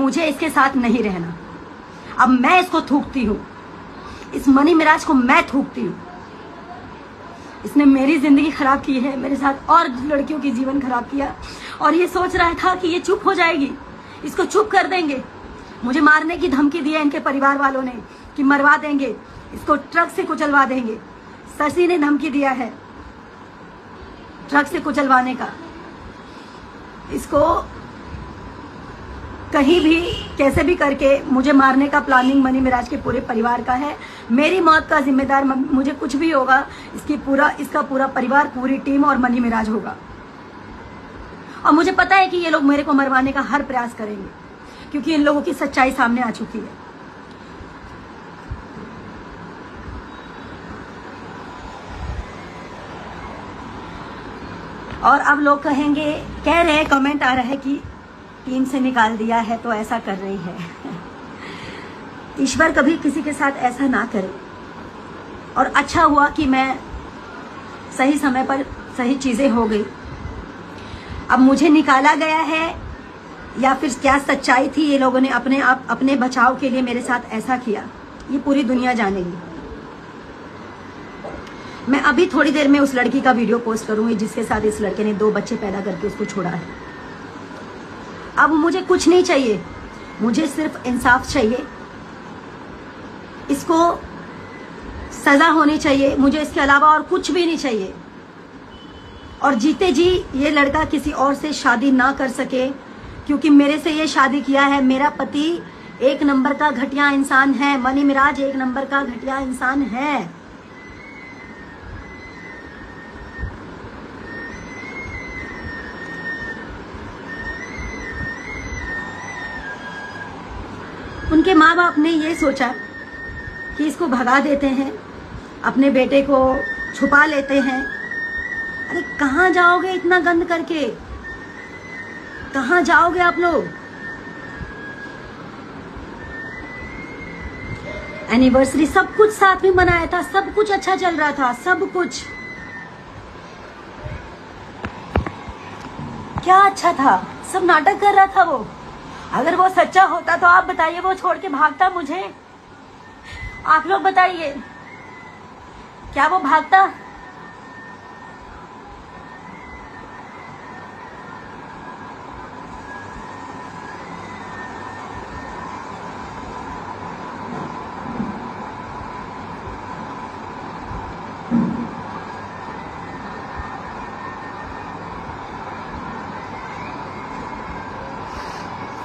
मुझे इसके साथ नहीं रहना। अब मैं इसको थूकती हूँ, इस मनी मिराज को मैं थूकती हूँ। इसने मेरी जिंदगी खराब की है, मेरे साथ और लड़कियों की जीवन खराब किया, और ये सोच रहा था कि ये चुप हो जाएगी, इसको चुप कर देंगे। मुझे मारने की धमकी दी है इनके परिवार वालों ने कि मरवा देंगे, इसको ट्रक से कुचलवा देंगे। शशि ने धमकी दिया है ट्रक से कुचलवाने का। इसको कहीं भी कैसे भी करके मुझे मारने का प्लानिंग मनी मिराज के पूरे परिवार का है। मेरी मौत का जिम्मेदार, मुझे कुछ भी होगा, इसका पूरा परिवार, पूरी टीम और मनी मिराज होगा। और मुझे पता है कि ये लोग मेरे को मरवाने का हर प्रयास करेंगे, क्योंकि इन लोगों की सच्चाई सामने आ चुकी है। और अब लोग कहेंगे, कह रहे हैं, कमेंट आ रहा है कि टीम से निकाल दिया है तो ऐसा कर रही है। ईश्वर कभी किसी के साथ ऐसा ना करे। और अच्छा हुआ कि मैं सही समय पर सही चीजें हो गई। अब मुझे निकाला गया है या फिर क्या सच्चाई थी, ये लोगों ने अपने बचाव के लिए मेरे साथ ऐसा किया, ये पूरी दुनिया जानेगी। मैं अभी थोड़ी देर में उस लड़की का वीडियो पोस्ट करूंगी जिसके साथ इस लड़के ने 2 बच्चे पैदा करके उसको छोड़ा है। अब मुझे कुछ नहीं चाहिए, मुझे सिर्फ इंसाफ चाहिए। इसको सजा होनी चाहिए, मुझे इसके अलावा और कुछ भी नहीं चाहिए। और जीते जी ये लड़का किसी और से शादी ना कर सके, क्योंकि मेरे से ये शादी किया है। मेरा पति 1 नंबर का घटिया इंसान है, मनी मिराज 1 नंबर का घटिया इंसान है। उनके माँ बाप ने ये सोचा कि इसको भगा देते हैं, अपने बेटे को छुपा लेते हैं। अरे कहाँ जाओगे इतना गंद करके, कहाँ जाओगे आप लोग? एनिवर्सरी सब कुछ साथ में मनाया था, सब कुछ अच्छा चल रहा था, सब कुछ। क्या अच्छा था? सब नाटक कर रहा था वो। अगर वो सच्चा होता तो आप बताइए, वो छोड़ के भागता मुझे? आप लोग बताइए, क्या वो भागता?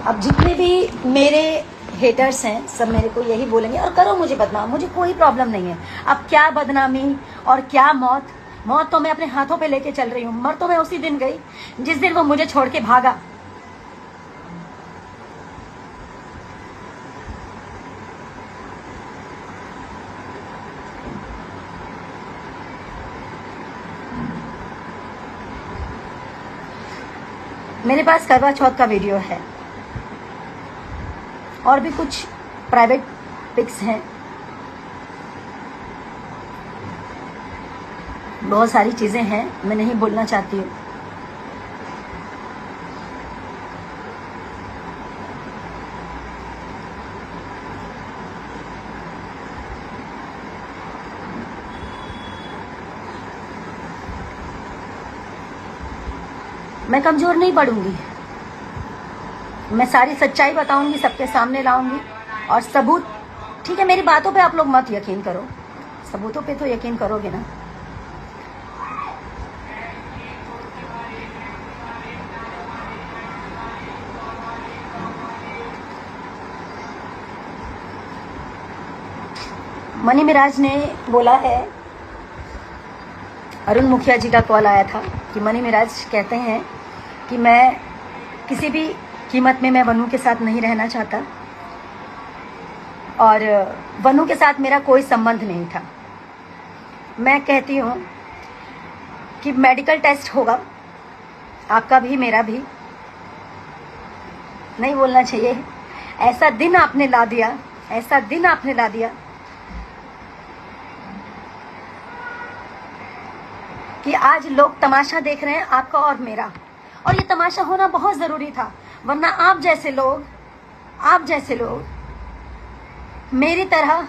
अब जितने भी मेरे हेटर्स हैं सब मेरे को यही बोलेंगे, और करो मुझे बदनाम, मुझे कोई प्रॉब्लम नहीं है। अब क्या बदनामी और क्या मौत, मौत तो मैं अपने हाथों पे लेके चल रही हूँ। मर तो मैं उसी दिन गई जिस दिन वो मुझे छोड़ के भागा। मेरे पास करवा चौथ का वीडियो है और भी कुछ प्राइवेट पिक्स हैं, बहुत सारी चीजें हैं, मैं नहीं बोलना चाहती हूँ। मैं कमजोर नहीं पड़ूंगी, मैं सारी सच्चाई बताऊंगी, सबके सामने लाऊंगी। और सबूत, ठीक है, मेरी बातों पे आप लोग मत यकीन करो, सबूतों पे तो यकीन करोगे ना। मनी मिराज ने बोला है, अरुण मुखिया जी का कॉल आया था कि मनी मिराज कहते हैं कि मैं किसी भी कीमत में मैं वनु के साथ नहीं रहना चाहता, और वनु के साथ मेरा कोई संबंध नहीं था। मैं कहती हूँ कि मेडिकल टेस्ट होगा, आपका भी मेरा भी। नहीं बोलना चाहिए, ऐसा दिन आपने ला दिया, ऐसा दिन आपने ला दिया कि आज लोग तमाशा देख रहे हैं, आपका और मेरा। और ये तमाशा होना बहुत जरूरी था, वरना आप जैसे लोग आप जैसे लोग मेरी तरह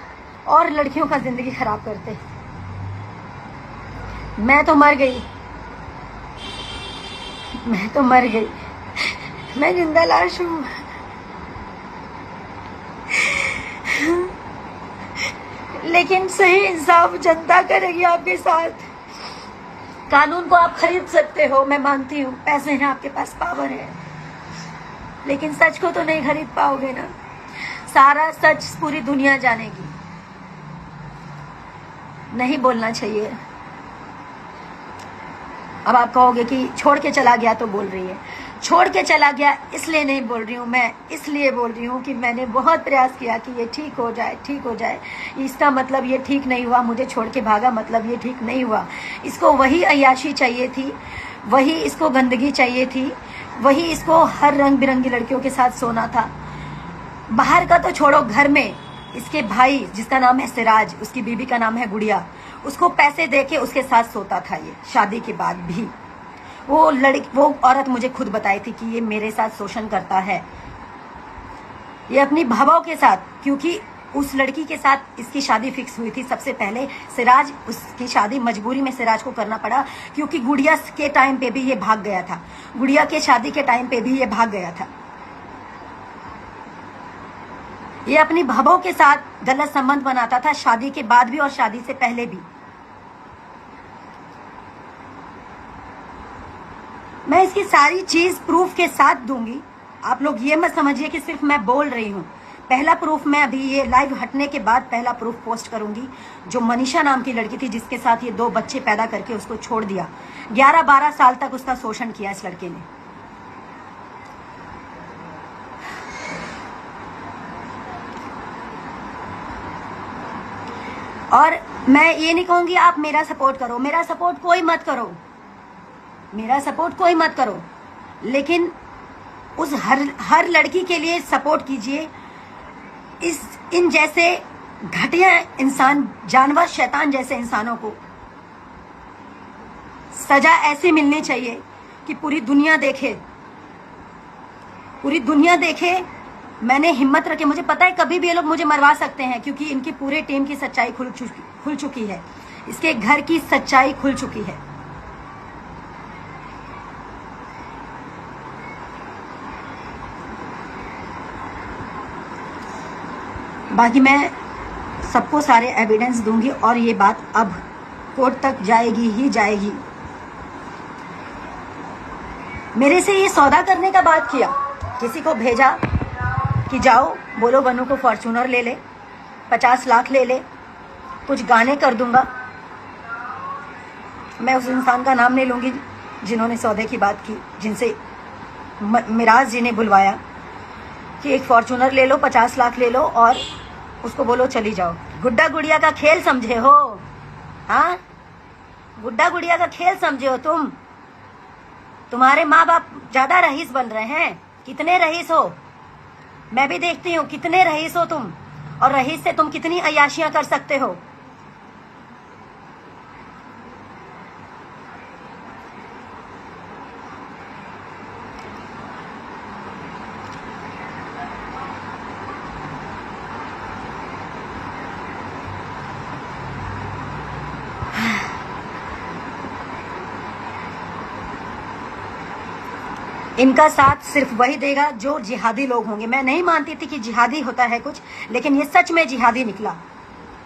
और लड़कियों का जिंदगी खराब करते। मैं तो मर गई, मैं तो मर गई, मैं जिंदा लाश हूं। लेकिन सही इंसाफ जनता करेगी आपके साथ। कानून को आप खरीद सकते हो, मैं मानती हूँ, पैसे हैं आपके पास, पावर है, लेकिन सच को तो नहीं खरीद पाओगे ना। सारा सच पूरी दुनिया जानेगी। नहीं बोलना चाहिए। अब आप कहोगे कि छोड़ के चला गया तो बोल रही है। छोड़ के चला गया इसलिए नहीं बोल रही हूँ मैं, इसलिए बोल रही हूँ कि मैंने बहुत प्रयास किया कि ये ठीक हो जाए, ठीक हो जाए। इसका मतलब ये ठीक नहीं हुआ, मुझे छोड़ के भागा, मतलब ये ठीक नहीं हुआ। इसको वही अय्याशी चाहिए थी, वही इसको गंदगी चाहिए थी, वही इसको हर रंग बिरंगी लड़कियों के साथ सोना था। बाहर का तो छोड़ो, घर में इसके भाई जिसका नाम है सिराज, उसकी बीबी का नाम है गुड़िया, उसको पैसे देके उसके साथ सोता था ये शादी के बाद भी। वो औरत मुझे खुद बताई थी कि ये मेरे साथ शोषण करता है, ये अपनी भावों के साथ, क्योंकि उस लड़की के साथ इसकी शादी फिक्स हुई थी सबसे पहले। सिराज, उसकी शादी मजबूरी में सिराज को करना पड़ा, क्योंकि गुड़िया के टाइम पे भी ये भाग गया था, गुड़िया के शादी के टाइम पे भी ये भाग गया था। ये अपनी भावों के साथ गलत संबंध बनाता था, शादी के बाद भी और शादी से पहले भी। मैं इसकी सारी चीज प्रूफ के साथ दूंगी। आप लोग ये मत समझिए कि सिर्फ मैं बोल रही हूँ। पहला प्रूफ मैं अभी ये लाइव हटने के बाद पहला प्रूफ पोस्ट करूंगी, जो मनीषा नाम की लड़की थी जिसके साथ ये 2 बच्चे पैदा करके उसको छोड़ दिया। 11-12 साल तक उसका शोषण किया इस लड़के ने। और मैं ये नहीं कहूंगी आप मेरा सपोर्ट करो, मेरा सपोर्ट कोई मत करो, मेरा सपोर्ट कोई मत करो, लेकिन उस हर लड़की के लिए सपोर्ट कीजिए। इन जैसे घटिया इंसान, जानवर, शैतान जैसे इंसानों को सजा ऐसी मिलनी चाहिए कि पूरी दुनिया देखे, पूरी दुनिया देखे। मैंने हिम्मत रखे, मुझे पता है कभी भी ये लोग मुझे मरवा सकते हैं, क्योंकि इनकी पूरे टीम की सच्चाई खुल चुकी है, इसके घर की सच्चाई खुल चुकी है। बाकी मैं सबको सारे एविडेंस दूंगी और ये बात अब कोर्ट तक जाएगी ही जाएगी। मेरे से ये सौदा करने का बात किया, किसी को भेजा कि जाओ बोलो बनू को फॉर्च्यूनर ले ले, 50 लाख ले ले, कुछ गाने कर दूंगा। मैं उस इंसान का नाम नहीं लूंगी जिन्होंने सौदे की बात की, जिनसे मिराज जी ने बुलवाया कि एक फॉर्च्यूनर ले लो, 50 लाख ले लो और उसको बोलो चली जाओ। गुड्डा गुड़िया का खेल समझे हो? हाँ, गुड्डा गुड़िया का खेल समझे हो तुम? तुम्हारे माँ बाप ज्यादा रईस बन रहे हैं। कितने रईस हो? मैं भी देखती हूँ कितने रईस हो तुम, और रईस से तुम कितनी अय्याशियां कर सकते हो। इनका साथ सिर्फ वही देगा जो जिहादी लोग होंगे। मैं नहीं मानती थी कि जिहादी होता है कुछ, लेकिन ये सच में जिहादी निकला,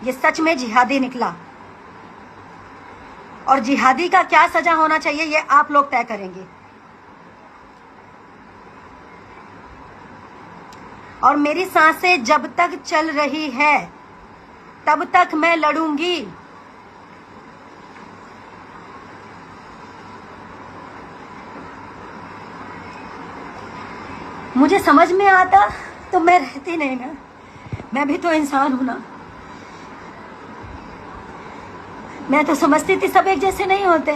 ये सच में जिहादी निकला। और जिहादी का क्या सजा होना चाहिए ये आप लोग तय करेंगे। और मेरी सांसें जब तक चल रही है तब तक मैं लड़ूंगी। मुझे समझ में आता तो मैं रहती नहीं ना, मैं भी तो इंसान हूं ना। मैं तो समझती थी सब एक जैसे नहीं होते।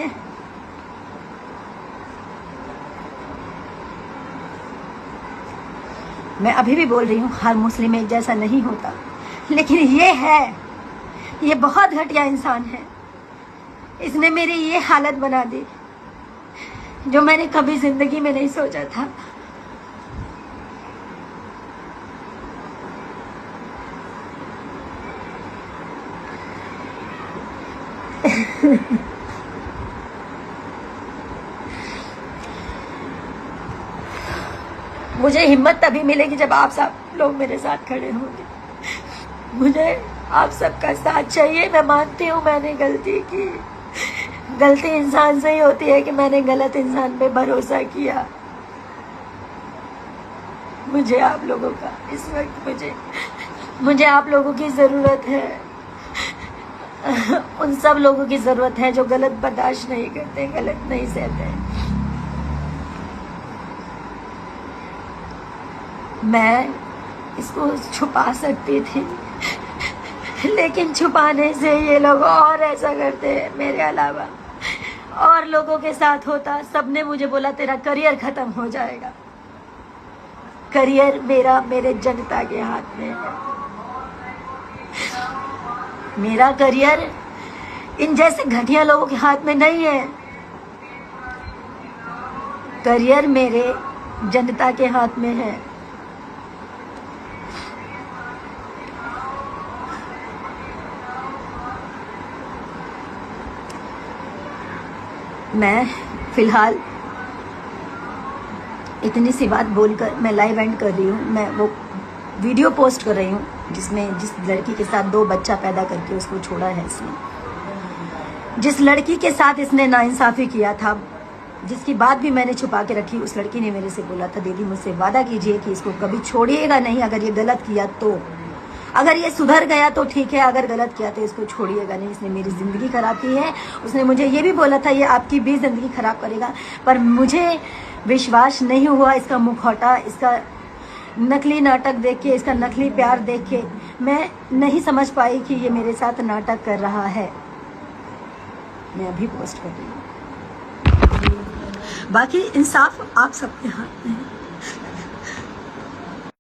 मैं अभी भी बोल रही हूँ हर मुस्लिम एक जैसा नहीं होता, लेकिन ये है, ये बहुत घटिया इंसान है। इसने मेरी ये हालत बना दी जो मैंने कभी जिंदगी में नहीं सोचा था। मुझे हिम्मत तभी मिलेगी जब आप सब लोग मेरे साथ खड़े होंगे। मुझे आप सबका साथ चाहिए। मैं मानती हूँ मैंने गलती की, गलती इंसान से ही होती है कि मैंने गलत इंसान पे भरोसा किया। मुझे आप लोगों का इस वक्त मुझे आप लोगों की जरूरत है। उन सब लोगों की जरूरत है जो गलत बर्दाश्त नहीं करते, गलत नहीं सहते। मैं इसको छुपा सकती थी, लेकिन छुपाने से ये लोग और ऐसा करते हैं। मेरे अलावा और लोगों के साथ होता, सबने मुझे बोला तेरा करियर खत्म हो जाएगा। करियर मेरे जनता के हाथ में है। मेरा करियर इन जैसे घटिया लोगों के हाथ में नहीं है। करियर मेरे जनता के हाथ में है। मैं फिलहाल इतनी सी बात बोलकर मैं लाइव एंड कर रही हूँ। मैं वो वीडियो पोस्ट कर रही हूँ जिसमें जिस लड़की के साथ 2 बच्चा पैदा करके उसको छोड़ा है इसने, जिस लड़की के साथ इसने नाइंसाफी किया था, जिसकी बात भी मैंने छुपा के रखी। उस लड़की ने मेरे से बोला था दीदी मुझसे वादा कीजिए कि इसको कभी छोड़िएगा नहीं। अगर ये गलत किया तो, अगर ये सुधर गया तो ठीक है, अगर गलत किया तो इसको छोड़िएगा नहीं। इसने मेरी जिंदगी खराब की है। उसने मुझे ये भी बोला था ये आपकी भी जिंदगी खराब करेगा, पर मुझे विश्वास नहीं हुआ। इसका मुखौटा, इसका नकली नाटक देख के, इसका नकली प्यार देख के मैं नहीं समझ पाई कि ये मेरे साथ नाटक कर रहा है। मैं अभी पोस्ट कर रही हूँ। बाकी इंसाफ आप सबके हाथ में है।